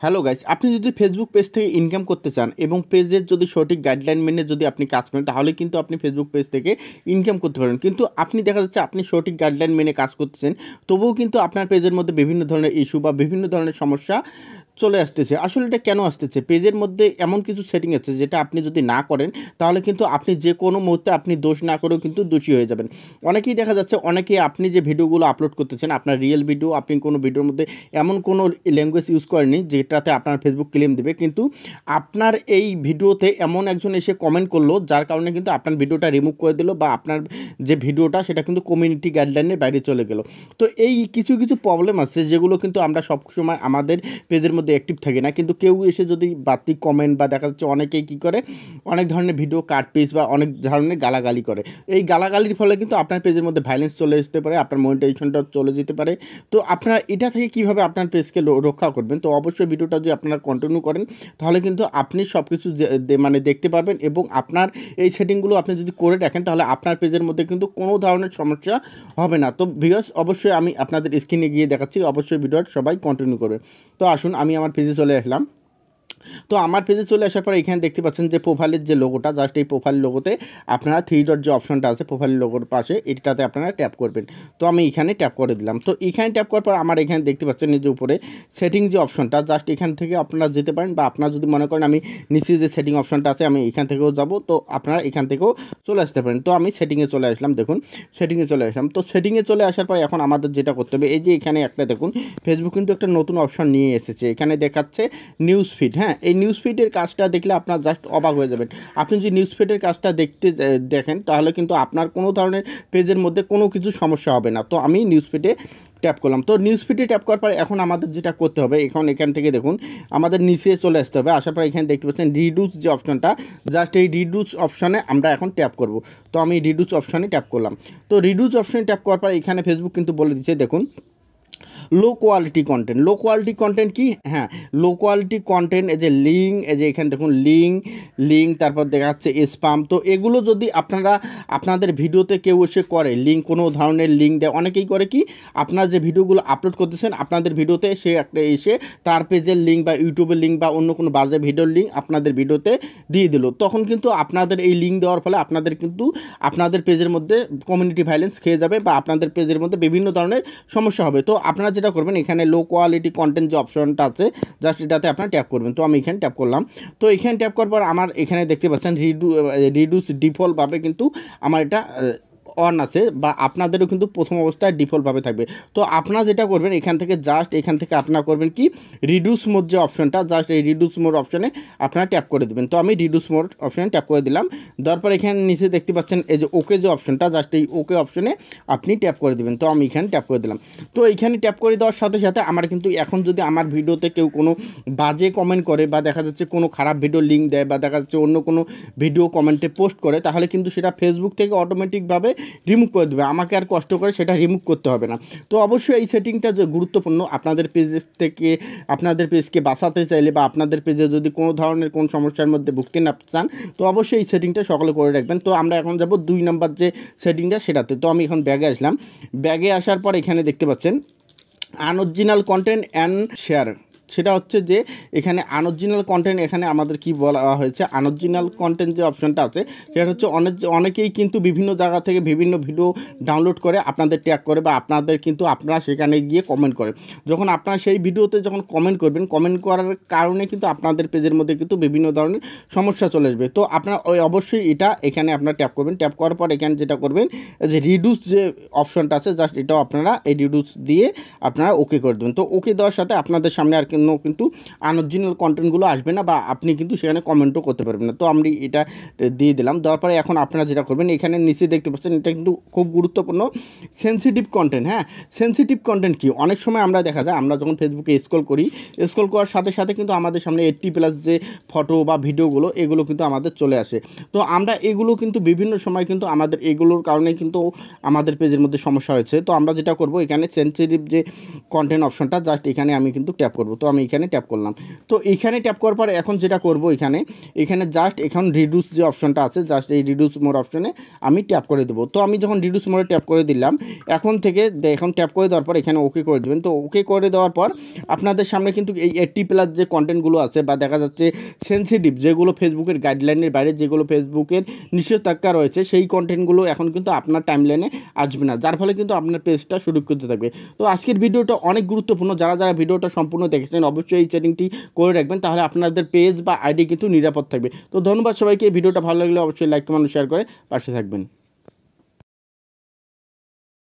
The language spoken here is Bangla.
হ্যালো গাইস, আপনি যদি ফেসবুক পেজ থেকে ইনকাম করতে চান এবং পেজের যদি সঠিক গাইডলাইন মেনে যদি আপনি কাজ করেন তাহলে কিন্তু আপনি ফেসবুক পেজ থেকে ইনকাম করতে পারেন। কিন্তু আপনি দেখা যাচ্ছে আপনি সঠিক গাইডলাইন মেনে কাজ করতেছেন, তবুও কিন্তু আপনার পেজের মধ্যে বিভিন্ন ধরনের ইস্যু বা বিভিন্ন ধরনের সমস্যা চলে আসতেছে। আসলে এটা কেন আসতেছে? পেজের মধ্যে এমন কিছু সেটিং আছে যেটা আপনি যদি না করেন তাহলে কিন্তু আপনি যে কোনো মুহূর্তে আপনি দোষ না করেও কিন্তু দোষী হয়ে যাবেন। অনেকেই দেখা যাচ্ছে অনেকেই আপনি যে ভিডিওগুলো আপলোড করতেছেন আপনার রিয়েল ভিডিও, আপনি কোনো ভিডিওর মধ্যে এমন কোনো ল্যাঙ্গুয়েজ ইউজ করেননি যেটাতে আপনার ফেসবুক ক্লেম দেবে, কিন্তু আপনার এই ভিডিওতে এমন একজন এসে কমেন্ট করলো যার কারণে কিন্তু আপনার ভিডিওটা রিমুভ করে দিল বা আপনার যে ভিডিওটা সেটা কিন্তু কমিউনিটি গাইডলাইনের বাইরে চলে গেল। তো এই কিছু কিছু প্রবলেম আছে যেগুলো কিন্তু আমরা সবসময় আমাদের পেজের মধ্যে অ্যাক্টিভ থাকি না, কিন্তু কেউ এসে যদি বাড়তি কমেন্ট বা দেখা যাচ্ছে অনেকেই কী করে অনেক ধরনের ভিডিও কাট পিস বা অনেক ধরনের গালাগালি করে, এই গালাগালির ফলে কিন্তু আপনার পেজের মধ্যে ভাইলেন্স চলে আসতে পারে, আপনার মনিটাইজেশনটা চলে যেতে পারে। তো আপনারা এটা থেকে কীভাবে আপনার পেজকে রক্ষা করবেন? তো অবশ্যই ভিডিওটা যদি আপনারা কন্টিনিউ করেন তাহলে কিন্তু আপনি সব কিছু মানে দেখতে পারবেন এবং আপনার এই সেটিংগুলো আপনি যদি করে রাখেন তাহলে আপনার পেজের মধ্যে কিন্তু কোনো ধরনের সমস্যা হবে না। তো ভিউয়ার্স, অবশ্যই আমি আপনাদের স্ক্রিনে গিয়ে দেখাচ্ছি, অবশ্যই ভিডিওটা সবাই কন্টিনিউ করবে। তো আসুন আমি আমার পেজে চলে আসলাম। তো আমার পেজে চলে আসার পর এখানে দেখতে পাচ্ছেন যে প্রোফাইলের যে লোগোটা, জাস্ট এই প্রোফাইল লোগোতে আপনারা থ্রি ডট যে অপশনটা আছে প্রোফাইল লোগোর পাশে, এটাতে আপনারা ট্যাপ করবেন। তো আমি এখানে ট্যাপ করে দিলাম। তো এখানে ট্যাপ করার পর আমার এখানে দেখতে পাচ্ছেন এই যে উপরে সেটিং যে অপশনটা, জাস্ট এখান থেকে আপনারা যেতে পারেন বা আপনারা যদি মনে করেন আমি নিচে যে সেটিং অপশনটা আছে আমি এখান থেকেও যাব, তো আপনারা এখান থেকেও চলে আসতে পারেন। তো আমি সেটিংয়ে চলে আসলাম, দেখুন সেটিংয়ে চলে আসলাম। তো সেটিংয়ে চলে আসার পর এখন আমাদের যেটা করতে হবে, এই যে এখানে একটা দেখুন ফেসবুক কিন্তু একটা নতুন অপশন নিয়ে এসেছে, এখানে দেখাচ্ছে নিউজ ফিড। হ্যাঁ, এই নিউজ ফিডের কাজটা দেখলে আপনার জাস্ট অবাক হয়ে যাবেন। আপনি যদি নিউজ ফিডের কাজটা দেখেন তাহলে কিন্তু আপনার কোনো ধরনের পেজের মধ্যে কোনো কিছু সমস্যা হবে না। তো আমি নিউজ ফিডে ট্যাপ করলাম। তো নিউজ ফিডে ট্যাপ করার পরে এখন আমাদের যেটা করতে হবে, এখান থেকে দেখুন আমাদের নিচে চলে আসতে হবে। আসার পর এখানে দেখতে পাচ্ছেন রিডিউস যে অপশনটা, জাস্ট এই রিডিউস অপশনে আমরা এখন ট্যাপ করব। তো আমি রিডিউস অপশনে ট্যাপ করলাম। তো রিডিউস অপশনে ট্যাপ করার পর এখানে ফেসবুক কিন্তু বলে দিচ্ছে দেখুন low quality content. Low quality content কি? হ্যাঁ, লো কোয়ালিটি কন্টেন্ট, এই যে লিঙ্ক, এই যে এখানে দেখুন লিঙ্ক তারপর দেখা যাচ্ছে স্পাম। তো এগুলো যদি আপনারা আপনাদের ভিডিওতে কেউ এসে করে লিঙ্ক, কোনো ধরনের লিঙ্ক দেয়, অনেকেই করে কি আপনার যে ভিডিওগুলো আপলোড করতেছেন আপনাদের ভিডিওতে সে একটা এসে তার পেজের লিঙ্ক বা ইউটিউবের লিঙ্ক বা অন্য কোনো বাজে ভিডিওর লিঙ্ক আপনাদের ভিডিওতে দিয়ে দিল, তখন কিন্তু আপনাদের এই লিঙ্ক দেওয়ার ফলে আপনাদের কিন্তু আপনাদের পেজের মধ্যে কমিউনিটি ভাইলেন্স খেয়ে যাবে বা আপনাদের পেজের মধ্যে বিভিন্ন ধরনের সমস্যা হবে। তো আপনারা যেটা করবেন এখানে লো কোয়ালিটি কন্টেন্ট যে অপশনটা আছে জাস্ট এটাতে আপনারা ট্যাপ করবেন। তো আমি এখানে ট্যাপ করলাম। তো এখানে ট্যাপ করার পর আমার এখানে দেখতে পাচ্ছেন রিডিউস ডিফল্টভাবে কিন্তু আমার এটা অন আছে বা আপনাদেরও কিন্তু প্রথম অবস্থায় ডিফল্টভাবে থাকবে। তো আপনারা যেটা করবেন এখান থেকে আপনারা করবেন কি রিডিউস মোড যে অপশনটা, জাস্ট এই রিডিউস মোড অপশনে আপনারা ট্যাপ করে দেবেন। তো আমি রিডিউস মোড অপশনে ট্যাপ করে দিলাম। দেওয়ার পর এখানে নিচে দেখতে পাচ্ছেন এই যে ওকে যে অপশনটা, জাস্ট এই ওকে অপশনে আপনি ট্যাপ করে দেবেন। তো আমি এখানে ট্যাপ করে দিলাম। তো এইখানে ট্যাপ করে দেওয়ার সাথে সাথে আমার কিন্তু এখন যদি আমার ভিডিওতে কেউ কোনো বাজে কমেন্ট করে বা দেখা যাচ্ছে কোনো খারাপ ভিডিও লিঙ্ক দেয় বা দেখা যাচ্ছে অন্য কোনো ভিডিও কমেন্টে পোস্ট করে তাহলে কিন্তু সেটা ফেসবুক থেকে অটোমেটিকভাবে রিমুভ করে দেবে, আমাকে আর কষ্ট করে সেটা রিমুভ করতে হবে না। তো অবশ্যই এই সেটিংটা যে গুরুত্বপূর্ণ, আপনাদের পেজ থেকে আপনাদের পেজকে বাঁচাতে চাইলে বা আপনাদের পেজে যদি কোনো ধরনের কোন সমস্যার মধ্যে ভুগতে না চান তো অবশ্যই এই সেটিংটা সকলে করে রাখবেন। তো আমরা এখন যাব 2 নম্বর যে সেটিংটা সেটাতে। তো আমি এখন ব্যাগে আসলাম। ব্যাগে আসার পর এখানে দেখতে পাচ্ছেন আনঅরিজিনাল কন্টেন্ট অ্যান্ড শেয়ার, সেটা হচ্ছে যে এখানে আনঅরিজিনাল কন্টেন্ট, এখানে আমাদের কি বলা হয়েছে আনঅরিজিনাল কন্টেন্ট যে অপশনটা আছে সেটা হচ্ছে অনেকেই কিন্তু বিভিন্ন জায়গা থেকে বিভিন্ন ভিডিও ডাউনলোড করে আপনাদের ট্যাগ করে বা আপনাদের কিন্তু আপনারা সেখানে গিয়ে কমেন্ট করে, যখন আপনারা সেই ভিডিওতে যখন কমেন্ট করবেন কমেন্ট করার কারণে কিন্তু আপনাদের পেজের মধ্যে কিন্তু বিভিন্ন ধরনের সমস্যা চলে আসবে। তো আপনারা অবশ্যই এটা এখানে আপনারা ট্যাপ করবেন। ট্যাপ করার পর এখানে যেটা করবেন যে রিডিউস যে অপশনটা আছে জাস্ট এটাও আপনারা এই রিডিউস দিয়ে আপনারা ওকে করে দেবেন। তো ওকে দেওয়ার সাথে আপনাদের সামনে আর কিন্তু আনঅরিজিনাল কন্টেন্টগুলো আসবে না বা আপনি কিন্তু সেখানে কমেন্টও করতে পারবেন না। তো আমি এটা দিয়ে দিলাম। দেওয়ার পরে এখন আপনারা যেটা করবেন এখানে নিচে দেখতে পাচ্ছেন এটা কিন্তু খুব গুরুত্বপূর্ণ সেনসিটিভ কন্টেন্ট। হ্যাঁ, সেনসিটিভ কন্টেন্ট কি, অনেক সময় আমরা দেখা যায় আমরা যখন ফেসবুকে স্ক্রল করার সাথে সাথে কিন্তু আমাদের সামনে 80+ যে ফটো বা ভিডিওগুলো এগুলো কিন্তু আমাদের চলে আসে। তো আমরা এগুলো কিন্তু বিভিন্ন সময় কিন্তু আমাদের এগুলোর কারণে কিন্তু আমাদের পেজের মধ্যে সমস্যা হয়েছে। তো আমরা যেটা করব এখানে সেনসিটিভ যে কন্টেন্ট অপশনটা জাস্ট এখানে আমি কিন্তু ট্যাপ করব। তো আমি এখানে ট্যাপ করলাম। তো এইখানে ট্যাপ করার পর এখন যেটা করব এখানে জাস্ট এখন রিডিউস যে অপশনটা আছে জাস্ট এই রিডিউস মোর অপশনে আমি ট্যাপ করে দেবো। তো আমি যখন রিডিউস মোডে ট্যাপ করে দিলাম এখন ট্যাপ করে দেওয়ার পর এখানে ওকে করে দেবেন। তো ওকে করে দেওয়ার পর আপনাদের সামনে কিন্তু এই 80+ যে কন্টেন্টগুলো আছে বা দেখা যাচ্ছে সেনসিটিভ যেগুলো ফেসবুকের গাইডলাইনের বাইরে যেগুলো ফেসবুকের নিষেধাজ্ঞা রয়েছে সেই কন্টেন্টগুলো এখন কিন্তু আপনার টাইমলাইনে আসবে না, যার ফলে কিন্তু আপনার পেজটা সুরক্ষিত থাকবে। তো আজকের ভিডিওটা অনেক গুরুত্বপূর্ণ, যারা ভিডিওটা সম্পূর্ণ দেখেছেন অবশ্যই এই সেটিংটি করে রাখবেন, তাহলে আপনাদের পেজ বা আইডি কিন্তু নিরাপদ থাকবে। তো ধন্যবাদ সবাইকে। ভিডিওটা ভালো লাগলে অবশ্যই লাইক কমেন্ট শেয়ার করে পাশে থাকবেন।